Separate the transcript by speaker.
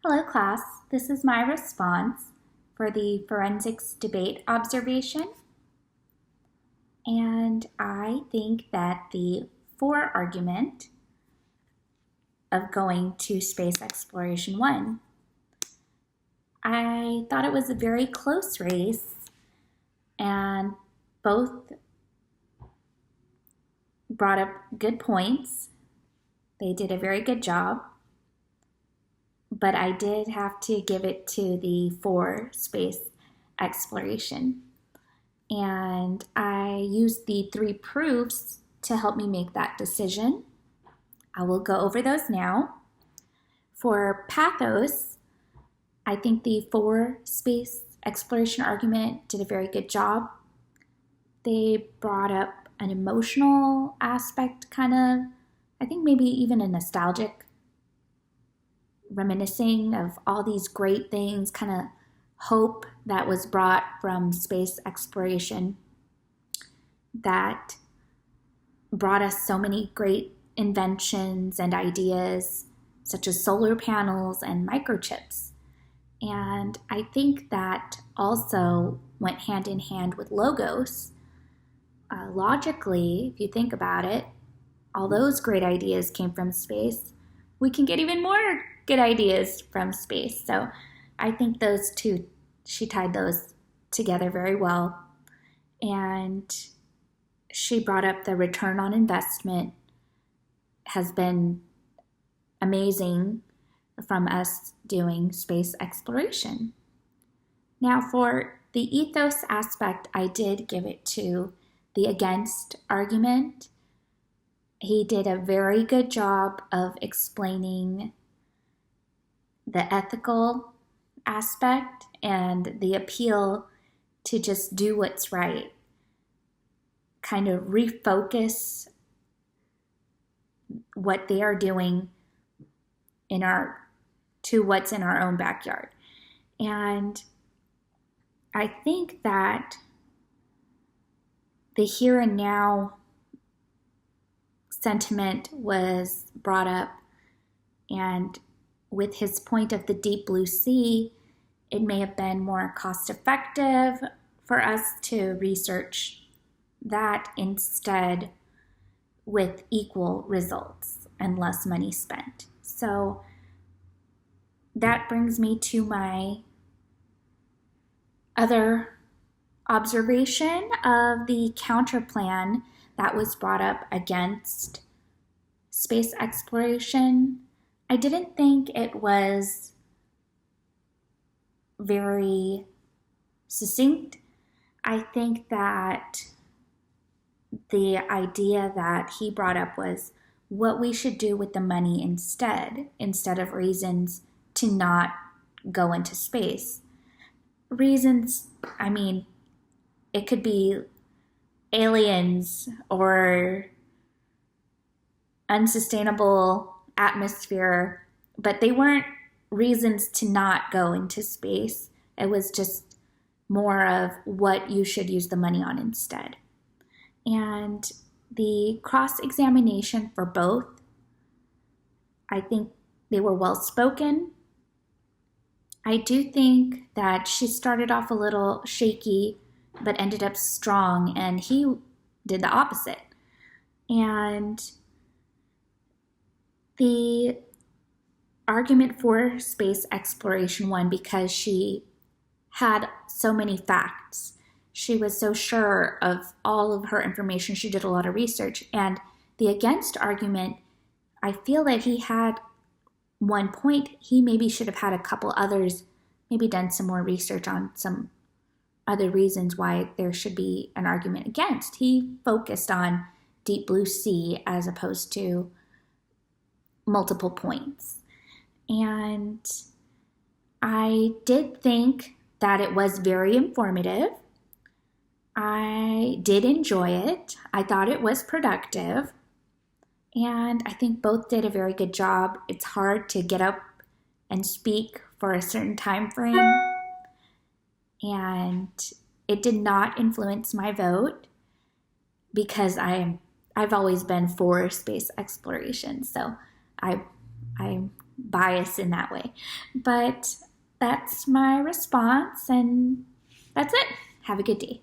Speaker 1: Hello class, this is my response for the forensics debate observation. And I think that the for argument of going to space exploration won. I thought it was a very close race and both brought up good points. They did a very good job. But I did have to give it to the for space exploration. And I used the 3 proofs to help me make that decision. I will go over those now. For pathos, I think the for space exploration argument did a very good job. They brought up an emotional aspect, kind of, I think maybe even a nostalgic reminiscing of all these great things, kind of hope that was brought from space exploration that brought us so many great inventions and ideas, such as solar panels and microchips. And I think that also went hand in hand with logos. Logically, if you think about it, all those great ideas came from space. We can get even more good ideas from space. So I think those two, she tied those together very well. And she brought up the return on investment has been amazing from us doing space exploration. Now for the ethos aspect, I did give it to the against argument. He did a very good job of explaining the ethical aspect and the appeal to just do what's right, kind of refocus what they are doing to what's in our own backyard. And I think that the here and now sentiment was brought up, and with his point of the deep blue sea, it may have been more cost effective for us to research that instead with equal results and less money spent. So that brings me to my other observation of the counter plan that was brought up against space exploration. I didn't think it was very succinct. I think that the idea that he brought up was what we should do with the money instead of reasons to not go into space. Reasons, I mean, it could be aliens or unsustainable atmosphere, but they weren't reasons to not go into space. It was just more of what you should use the money on instead. And the cross-examination for both, I think they were well spoken. I do think that she started off a little shaky but ended up strong, and he did the opposite. And the argument for space exploration won because she had so many facts. She was so sure of all of her information. She did a lot of research. And the against argument, I feel that he had one point. He maybe should have had a couple others, maybe done some more research on some other reasons why there should be an argument against. He focused on deep blue sea as opposed to multiple points. And I did think that it was very informative. I did enjoy it. I thought it was productive. And I think both did a very good job. It's hard to get up and speak for a certain time frame. And it did not influence my vote because I've always been for space exploration. So I bias in that way. But that's my response, and that's it. Have a good day.